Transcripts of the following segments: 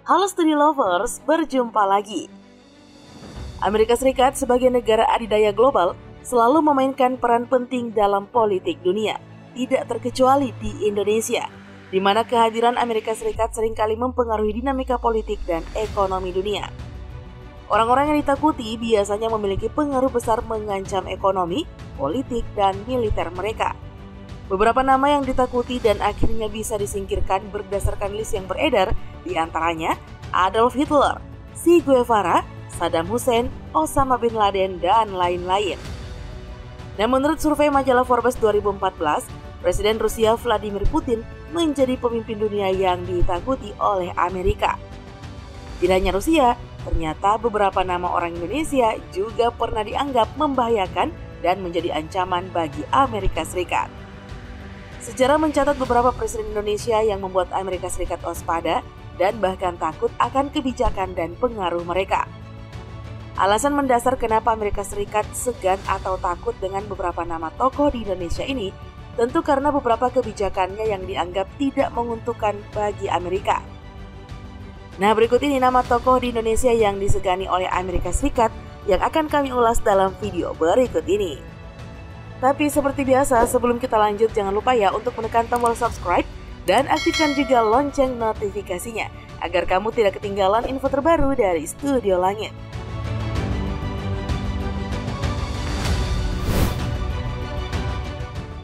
Halo Studi Lovers, berjumpa lagi. Amerika Serikat sebagai negara adidaya global selalu memainkan peran penting dalam politik dunia, tidak terkecuali di Indonesia, di mana kehadiran Amerika Serikat seringkali mempengaruhi dinamika politik dan ekonomi dunia. Orang-orang yang ditakuti biasanya memiliki pengaruh besar mengancam ekonomi, politik, dan militer mereka. Beberapa nama yang ditakuti dan akhirnya bisa disingkirkan berdasarkan list yang beredar, di antaranya Adolf Hitler, Che Guevara, Saddam Hussein, Osama bin Laden, dan lain-lain. Nah, menurut survei majalah Forbes 2014, Presiden Rusia Vladimir Putin menjadi pemimpin dunia yang ditakuti oleh Amerika. Tidak hanya Rusia, ternyata beberapa nama orang Indonesia juga pernah dianggap membahayakan dan menjadi ancaman bagi Amerika Serikat. Sejarah mencatat beberapa presiden Indonesia yang membuat Amerika Serikat waspada dan bahkan takut akan kebijakan dan pengaruh mereka. Alasan mendasar kenapa Amerika Serikat segan atau takut dengan beberapa nama tokoh di Indonesia ini tentu karena beberapa kebijakannya yang dianggap tidak menguntungkan bagi Amerika. Nah, berikut ini nama tokoh di Indonesia yang disegani oleh Amerika Serikat yang akan kami ulas dalam video berikut ini. Tapi seperti biasa, sebelum kita lanjut jangan lupa ya untuk menekan tombol subscribe dan aktifkan juga lonceng notifikasinya agar kamu tidak ketinggalan info terbaru dari Studio Langit.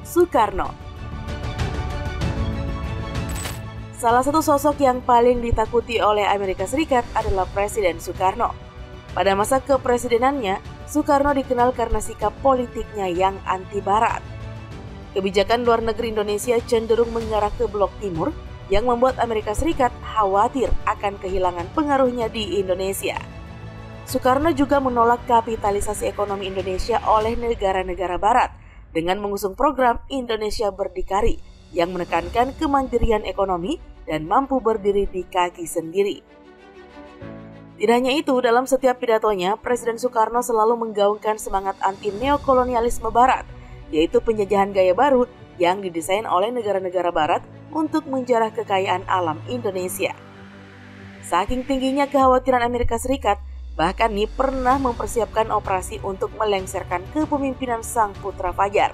Soekarno. Salah satu sosok yang paling ditakuti oleh Amerika Serikat adalah Presiden Soekarno. Pada masa kepresidenannya, Soekarno dikenal karena sikap politiknya yang anti-Barat. Kebijakan luar negeri Indonesia cenderung mengarah ke blok timur yang membuat Amerika Serikat khawatir akan kehilangan pengaruhnya di Indonesia. Soekarno juga menolak kapitalisasi ekonomi Indonesia oleh negara-negara Barat dengan mengusung program Indonesia Berdikari yang menekankan kemandirian ekonomi dan mampu berdiri di kaki sendiri. Tidak hanya itu, dalam setiap pidatonya, Presiden Soekarno selalu menggaungkan semangat anti-neokolonialisme Barat, yaitu penjajahan gaya baru yang didesain oleh negara-negara Barat untuk menjarah kekayaan alam Indonesia. Saking tingginya kekhawatiran Amerika Serikat, bahkan nih pernah mempersiapkan operasi untuk melengsarkan kepemimpinan sang putra Fajar.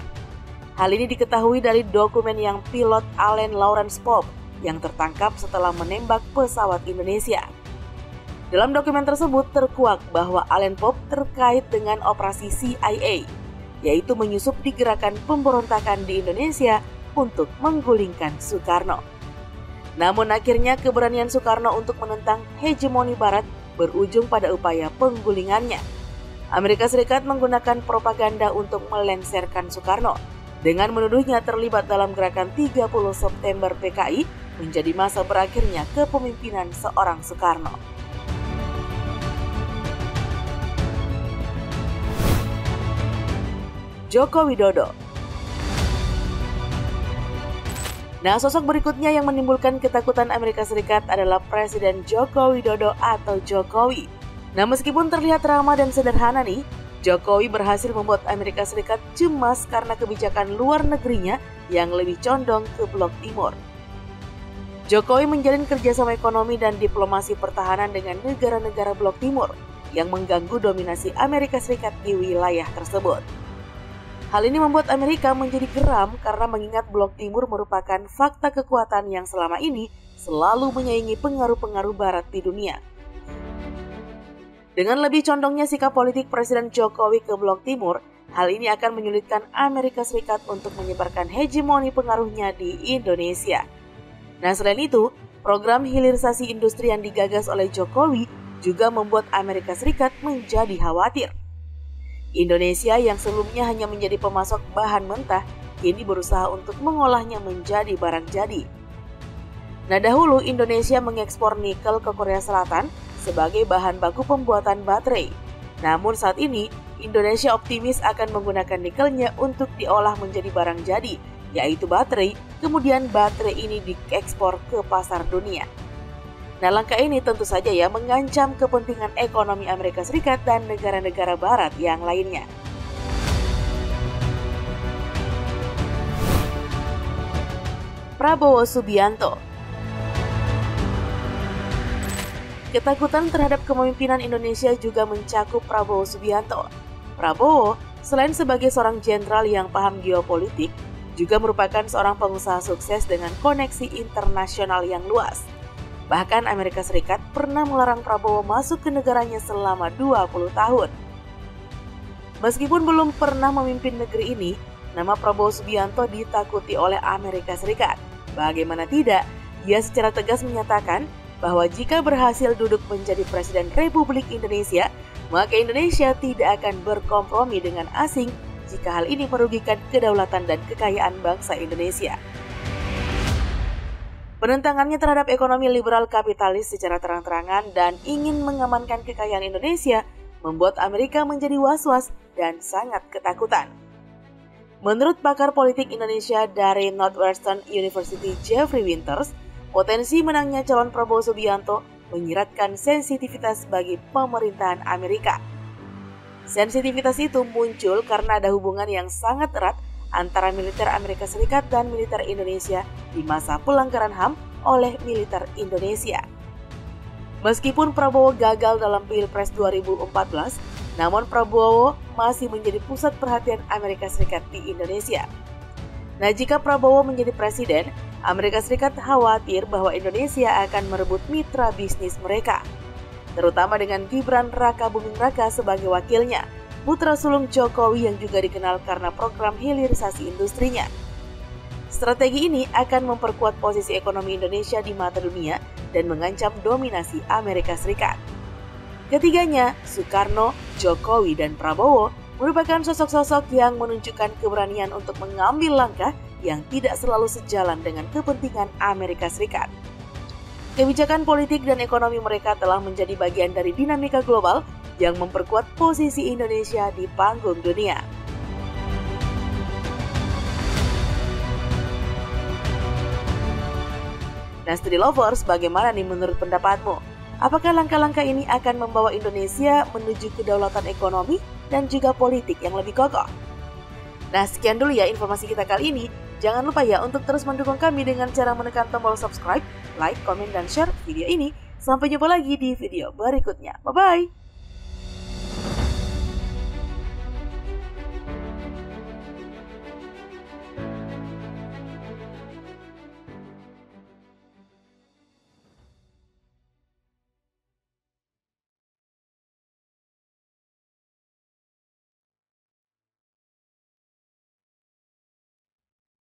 Hal ini diketahui dari dokumen yang pilot Allen Lawrence Pope yang tertangkap setelah menembak pesawat Indonesia. Dalam dokumen tersebut terkuak bahwa Allen Pope terkait dengan operasi CIA, yaitu menyusup di gerakan pemberontakan di Indonesia untuk menggulingkan Soekarno. Namun akhirnya keberanian Soekarno untuk menentang hegemoni Barat berujung pada upaya penggulingannya. Amerika Serikat menggunakan propaganda untuk melengsarkan Soekarno dengan menuduhnya terlibat dalam gerakan 30 September PKI menjadi masa berakhirnya kepemimpinan seorang Soekarno. Joko Widodo. Nah, sosok berikutnya yang menimbulkan ketakutan Amerika Serikat adalah Presiden Joko Widodo atau Jokowi. Nah, meskipun terlihat ramah dan sederhana nih, Jokowi berhasil membuat Amerika Serikat cemas karena kebijakan luar negerinya yang lebih condong ke blok timur. Jokowi menjalin kerjasama ekonomi dan diplomasi pertahanan dengan negara-negara blok timur yang mengganggu dominasi Amerika Serikat di wilayah tersebut. Hal ini membuat Amerika menjadi geram karena mengingat blok timur merupakan fakta kekuatan yang selama ini selalu menyaingi pengaruh-pengaruh Barat di dunia. Dengan lebih condongnya sikap politik Presiden Jokowi ke blok timur, hal ini akan menyulitkan Amerika Serikat untuk menyebarkan hegemoni pengaruhnya di Indonesia. Nah, selain itu, program hilirisasi industri yang digagas oleh Jokowi juga membuat Amerika Serikat menjadi khawatir. Indonesia yang sebelumnya hanya menjadi pemasok bahan mentah, kini berusaha untuk mengolahnya menjadi barang jadi. Nah, dahulu Indonesia mengekspor nikel ke Korea Selatan sebagai bahan baku pembuatan baterai. Namun saat ini, Indonesia optimis akan menggunakan nikelnya untuk diolah menjadi barang jadi, yaitu baterai, kemudian baterai ini diekspor ke pasar dunia. Nah, langkah ini tentu saja ya mengancam kepentingan ekonomi Amerika Serikat dan negara-negara Barat yang lainnya. Prabowo Subianto. Ketakutan terhadap kepemimpinan Indonesia juga mencakup Prabowo Subianto. Prabowo, selain sebagai seorang jenderal yang paham geopolitik, juga merupakan seorang pengusaha sukses dengan koneksi internasional yang luas. Bahkan Amerika Serikat pernah melarang Prabowo masuk ke negaranya selama 20 tahun. Meskipun belum pernah memimpin negeri ini, nama Prabowo Subianto ditakuti oleh Amerika Serikat. Bagaimana tidak, dia secara tegas menyatakan bahwa jika berhasil duduk menjadi Presiden Republik Indonesia, maka Indonesia tidak akan berkompromi dengan asing jika hal ini merugikan kedaulatan dan kekayaan bangsa Indonesia. Penentangannya terhadap ekonomi liberal kapitalis secara terang-terangan dan ingin mengamankan kekayaan Indonesia membuat Amerika menjadi was-was dan sangat ketakutan. Menurut pakar politik Indonesia dari Northwestern University Jeffrey Winters, potensi menangnya calon Prabowo Subianto menyiratkan sensitivitas bagi pemerintahan Amerika. Sensitivitas itu muncul karena ada hubungan yang sangat erat antara militer Amerika Serikat dan militer Indonesia di masa pelanggaran HAM oleh militer Indonesia. Meskipun Prabowo gagal dalam Pilpres 2014, namun Prabowo masih menjadi pusat perhatian Amerika Serikat di Indonesia. Nah, jika Prabowo menjadi presiden, Amerika Serikat khawatir bahwa Indonesia akan merebut mitra bisnis mereka, terutama dengan Gibran Rakabuming Raka sebagai wakilnya, putra sulung Jokowi yang juga dikenal karena program hilirisasi industrinya. Strategi ini akan memperkuat posisi ekonomi Indonesia di mata dunia dan mengancam dominasi Amerika Serikat. Ketiganya, Soekarno, Jokowi, dan Prabowo, merupakan sosok-sosok yang menunjukkan keberanian untuk mengambil langkah yang tidak selalu sejalan dengan kepentingan Amerika Serikat. Kebijakan politik dan ekonomi mereka telah menjadi bagian dari dinamika global yang memperkuat posisi Indonesia di panggung dunia. Nah, Studi Lovers, bagaimana nih menurut pendapatmu? Apakah langkah-langkah ini akan membawa Indonesia menuju kedaulatan ekonomi dan juga politik yang lebih kokoh? Nah, sekian dulu ya informasi kita kali ini. Jangan lupa ya untuk terus mendukung kami dengan cara menekan tombol subscribe, like, komen, dan share video ini. Sampai jumpa lagi di video berikutnya. Bye-bye!